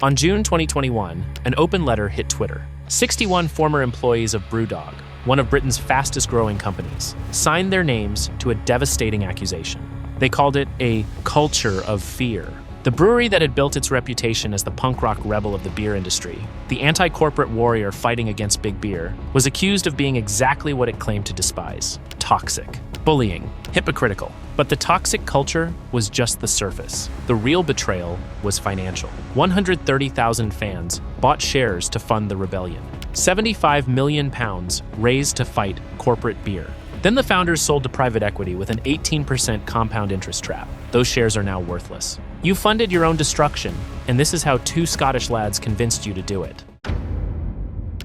On June 2021, an open letter hit Twitter. 61 former employees of BrewDog, one of Britain's fastest-growing companies, signed their names to a devastating accusation. They called it a culture of fear. The brewery that had built its reputation as the punk rock rebel of the beer industry, the anti-corporate warrior fighting against big beer, was accused of being exactly what it claimed to despise: toxic, bullying, hypocritical. But the toxic culture was just the surface. The real betrayal was financial. 130,000 fans bought shares to fund the rebellion. £75 million raised to fight corporate beer. Then the founders sold to private equity with an 18% compound interest trap. Those shares are now worthless. You funded your own destruction, and this is how two Scottish lads convinced you to do it.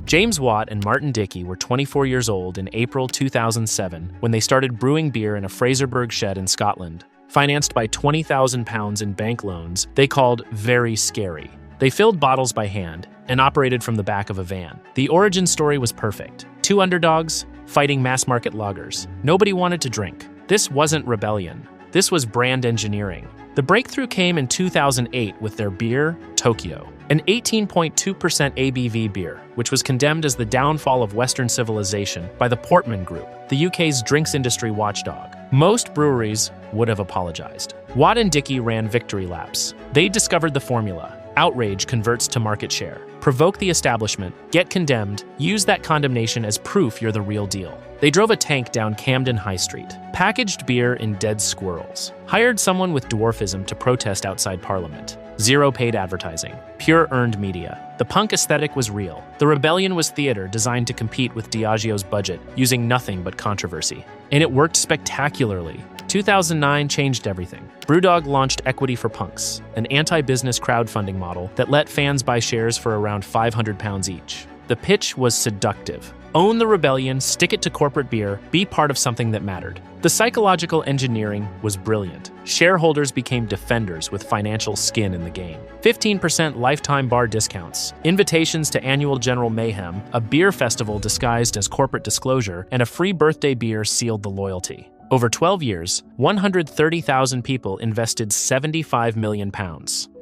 James Watt and Martin Dickie were 24 years old in April 2007 when they started brewing beer in a Fraserburgh shed in Scotland. Financed by £20,000 in bank loans they called Very Scary. They filled bottles by hand and operated from the back of a van. The origin story was perfect. Two underdogs fighting mass-market lagers. Nobody wanted to drink. This wasn't rebellion. This was brand engineering. The breakthrough came in 2008 with their beer, Tokyo, an 18.2% ABV beer, which was condemned as the downfall of Western civilization by the Portman Group, the UK's drinks industry watchdog. Most breweries would have apologized. Watt and Dickie ran victory laps. They discovered the formula. Outrage converts to market share. Provoke the establishment, get condemned, use that condemnation as proof you're the real deal. They drove a tank down Camden High Street, packaged beer in dead squirrels, hired someone with dwarfism to protest outside Parliament. Zero paid advertising, pure earned media. The punk aesthetic was real. The rebellion was theater designed to compete with Diageo's budget, using nothing but controversy. And it worked spectacularly. 2009 changed everything. BrewDog launched Equity for Punks, an anti-business crowdfunding model that let fans buy shares for around £500 each. The pitch was seductive. Own the rebellion, stick it to corporate beer, be part of something that mattered. The psychological engineering was brilliant. Shareholders became defenders with financial skin in the game. 15% lifetime bar discounts, invitations to annual General Mayhem, a beer festival disguised as corporate disclosure, and a free birthday beer sealed the loyalty. Over 12 years, 130,000 people invested £75 million.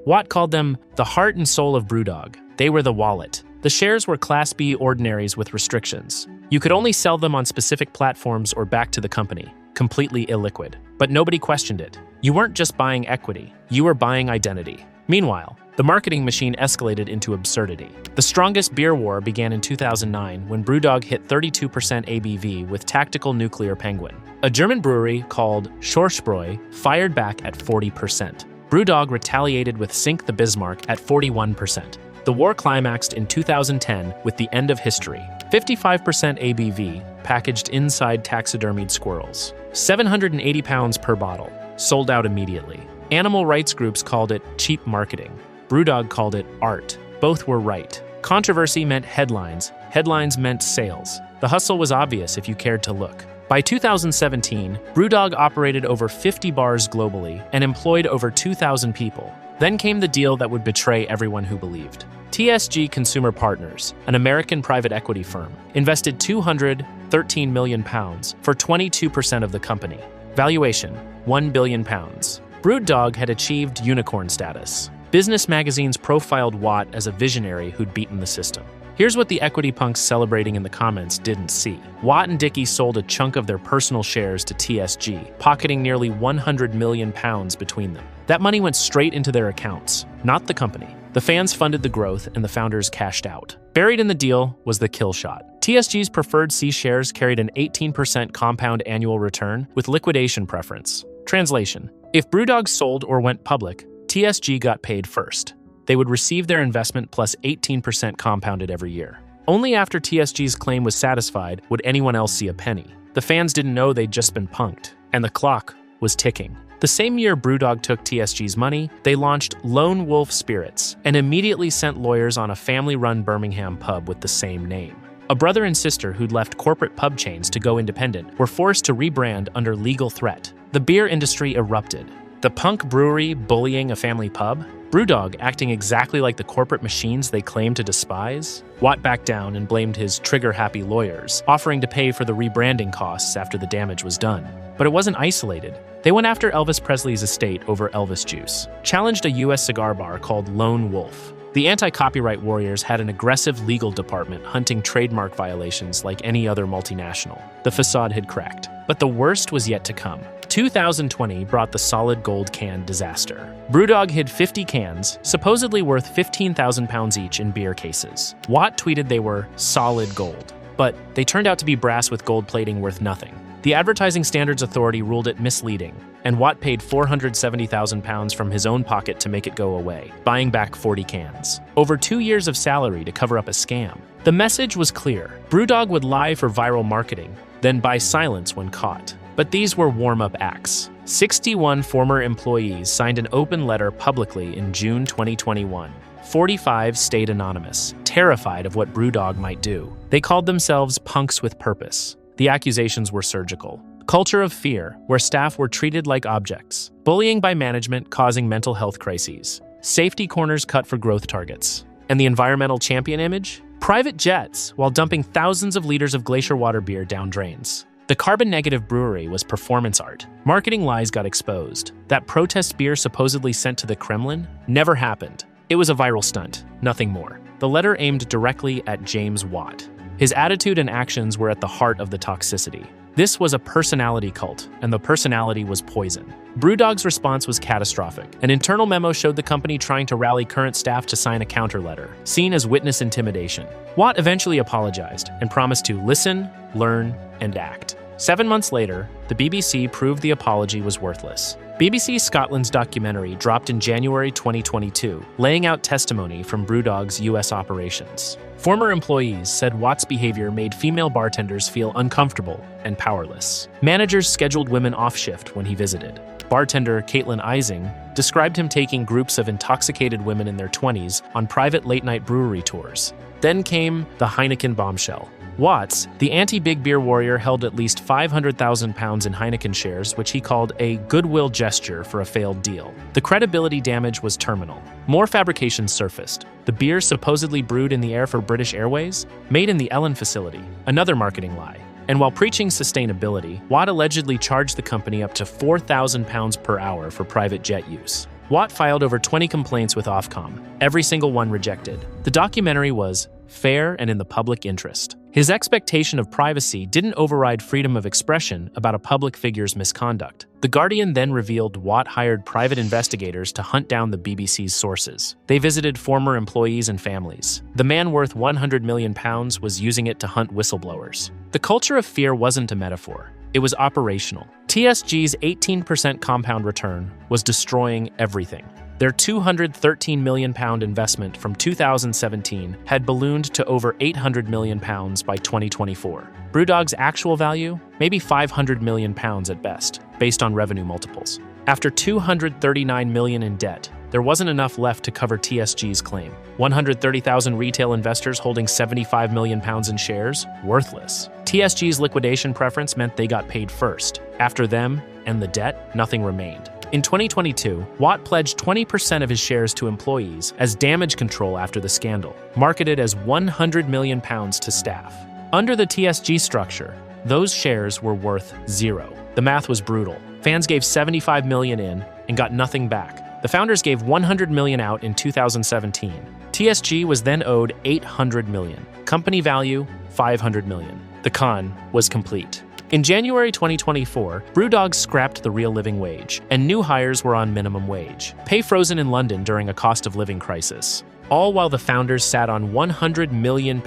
Watt called them the heart and soul of BrewDog. They were the wallet. The shares were Class B ordinaries with restrictions. You could only sell them on specific platforms or back to the company, completely illiquid. But nobody questioned it. You weren't just buying equity, you were buying identity. Meanwhile, the marketing machine escalated into absurdity. The strongest beer war began in 2009 when BrewDog hit 32% ABV with Tactical Nuclear Penguin. A German brewery called Schwarzbräu fired back at 40%. BrewDog retaliated with Sink the Bismarck at 41%. The war climaxed in 2010 with the end of history. 55% ABV, packaged inside taxidermied squirrels. £780 per bottle, sold out immediately. Animal rights groups called it cheap marketing. BrewDog called it art. Both were right. Controversy meant headlines. Headlines meant sales. The hustle was obvious if you cared to look. By 2017, BrewDog operated over 50 bars globally and employed over 2,000 people. Then came the deal that would betray everyone who believed. TSG Consumer Partners, an American private equity firm, invested £213 million for 22% of the company. Valuation, £1 billion. BrewDog had achieved unicorn status. Business magazines profiled Watt as a visionary who'd beaten the system. Here's what the equity punks celebrating in the comments didn't see. Watt and Dickie sold a chunk of their personal shares to TSG, pocketing nearly £100 million between them. That money went straight into their accounts, not the company. The fans funded the growth and the founders cashed out. Buried in the deal was the kill shot. TSG's preferred C shares carried an 18% compound annual return with liquidation preference. Translation: if BrewDog sold or went public, TSG got paid first. They would receive their investment plus 18% compounded every year. Only after TSG's claim was satisfied would anyone else see a penny. The fans didn't know they'd just been punked, and the clock was ticking. The same year BrewDog took TSG's money, they launched Lone Wolf Spirits and immediately sent lawyers on a family-run Birmingham pub with the same name. A brother and sister who'd left corporate pub chains to go independent were forced to rebrand under legal threat. The beer industry erupted. The punk brewery bullying a family pub? BrewDog acting exactly like the corporate machines they claim to despise? Watt backed down and blamed his trigger-happy lawyers, offering to pay for the rebranding costs after the damage was done. But it wasn't isolated. They went after Elvis Presley's estate over Elvis juice, challenged a US cigar bar called Lone Wolf, The anti-copyright warriors had an aggressive legal department hunting trademark violations like any other multinational. The facade had cracked. But the worst was yet to come. 2020 brought the solid gold can disaster. BrewDog hid 50 cans, supposedly worth 15,000 pounds each, in beer cases. Watt tweeted they were solid gold, but they turned out to be brass with gold plating worth nothing. The Advertising Standards Authority ruled it misleading, and Watt paid 470,000 pounds from his own pocket to make it go away, buying back 40 cans. Over 2 years of salary to cover up a scam. The message was clear. BrewDog would lie for viral marketing, then buy silence when caught. But these were warm-up acts. 61 former employees signed an open letter publicly in June 2021. 45 stayed anonymous, terrified of what BrewDog might do. They called themselves punks with purpose. The accusations were surgical. Culture of fear, where staff were treated like objects. Bullying by management causing mental health crises. Safety corners cut for growth targets. And the environmental champion image? Private jets, while dumping thousands of liters of glacier water beer down drains. The carbon-negative brewery was performance art. Marketing lies got exposed. That protest beer supposedly sent to the Kremlin never happened. It was a viral stunt, nothing more. The letter aimed directly at James Watt. His attitude and actions were at the heart of the toxicity. This was a personality cult, and the personality was poison. BrewDog's response was catastrophic. An internal memo showed the company trying to rally current staff to sign a counter letter, seen as witness intimidation. Watt eventually apologized and promised to listen, learn, and act. 7 months later, the BBC proved the apology was worthless. BBC Scotland's documentary dropped in January 2022, laying out testimony from BrewDog's US operations. Former employees said Watt's behavior made female bartenders feel uncomfortable and powerless. Managers scheduled women off shift when he visited. Bartender Caitlin Ising described him taking groups of intoxicated women in their 20s on private late-night brewery tours. Then came the Heineken bombshell. Watts, the anti-big beer warrior, held at least 500,000 pounds in Heineken shares, which he called a goodwill gesture for a failed deal. The credibility damage was terminal. More fabrications surfaced. The beer supposedly brewed in the air for British Airways, made in the Ellen facility, another marketing lie. And while preaching sustainability, Watt allegedly charged the company up to 4,000 pounds per hour for private jet use. Watt filed over 20 complaints with Ofcom, every single one rejected. The documentary was fair and in the public interest. His expectation of privacy didn't override freedom of expression about a public figure's misconduct. The Guardian then revealed Watt hired private investigators to hunt down the BBC's sources. They visited former employees and families. The man worth 100 million pounds was using it to hunt whistleblowers. The culture of fear wasn't a metaphor. It was operational. TSG's 18% compound return was destroying everything. Their £213 million investment from 2017 had ballooned to over £800 million by 2024. BrewDog's actual value? Maybe £500 million at best, based on revenue multiples. After $239 million in debt, there wasn't enough left to cover TSG's claim. 130,000 retail investors holding £75 million in shares? Worthless. TSG's liquidation preference meant they got paid first. After them and the debt, nothing remained. In 2022, Watt pledged 20% of his shares to employees as damage control after the scandal, marketed as £100 million to staff. Under the TSG structure, those shares were worth zero. The math was brutal. Fans gave $75 million in and got nothing back. The founders gave $100 million out in 2017. TSG was then owed $800 million. Company value, $500 million. The con was complete. In January 2024, BrewDog scrapped the real living wage, and new hires were on minimum wage, pay frozen in London during a cost of living crisis. All while the founders sat on £100 million,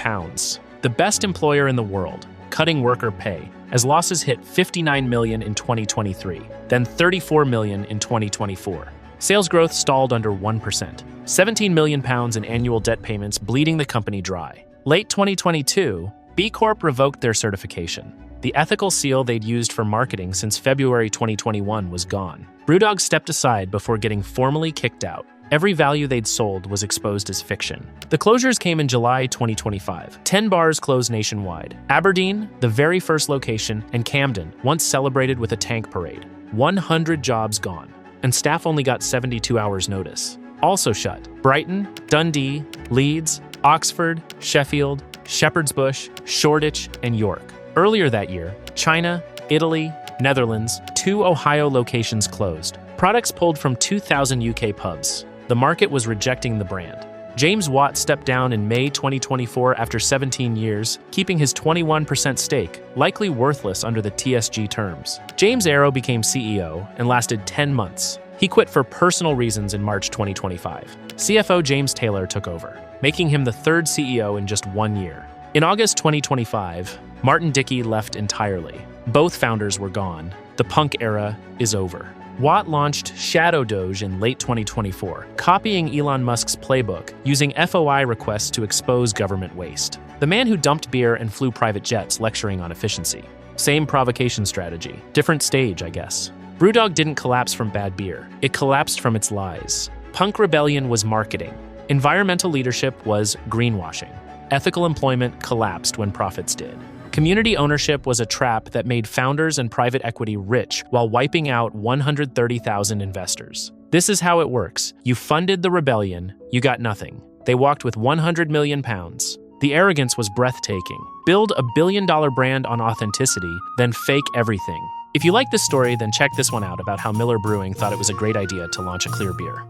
the best employer in the world, cutting worker pay, as losses hit $59 million in 2023, then $34 million in 2024. Sales growth stalled under 1%, £17 million in annual debt payments bleeding the company dry. Late 2022, B Corp revoked their certification. The ethical seal they'd used for marketing since February 2021 was gone. BrewDog stepped aside before getting formally kicked out. Every value they'd sold was exposed as fiction. The closures came in July 2025. 10 bars closed nationwide. Aberdeen, the very first location, and Camden, once celebrated with a tank parade. 100 jobs gone, and staff only got 72 hours notice. Also shut: Brighton, Dundee, Leeds, Oxford, Sheffield, Shepherd's Bush, Shoreditch, and York. Earlier that year, China, Italy, Netherlands, 2 Ohio locations closed. Products pulled from 2,000 UK pubs. The market was rejecting the brand. James Watt stepped down in May 2024 after 17 years, keeping his 21% stake, likely worthless under the TSG terms. James Arrow became CEO and lasted 10 months. He quit for personal reasons in March 2025. CFO James Taylor took over, making him the third CEO in just 1 year. In August 2025, Martin Dickie left entirely. Both founders were gone. The punk era is over. Watt launched Shadow Doge in late 2024, copying Elon Musk's playbook, using FOI requests to expose government waste. The man who dumped beer and flew private jets lecturing on efficiency. Same provocation strategy. Different stage, I guess. BrewDog didn't collapse from bad beer. It collapsed from its lies. Punk rebellion was marketing. Environmental leadership was greenwashing. Ethical employment collapsed when profits did. Community ownership was a trap that made founders and private equity rich while wiping out 130,000 investors. This is how it works. You funded the rebellion, you got nothing. They walked with 100 million pounds. The arrogance was breathtaking. Build a billion-dollar brand on authenticity, then fake everything. If you like this story, then check this one out about how Miller Brewing thought it was a great idea to launch a clear beer.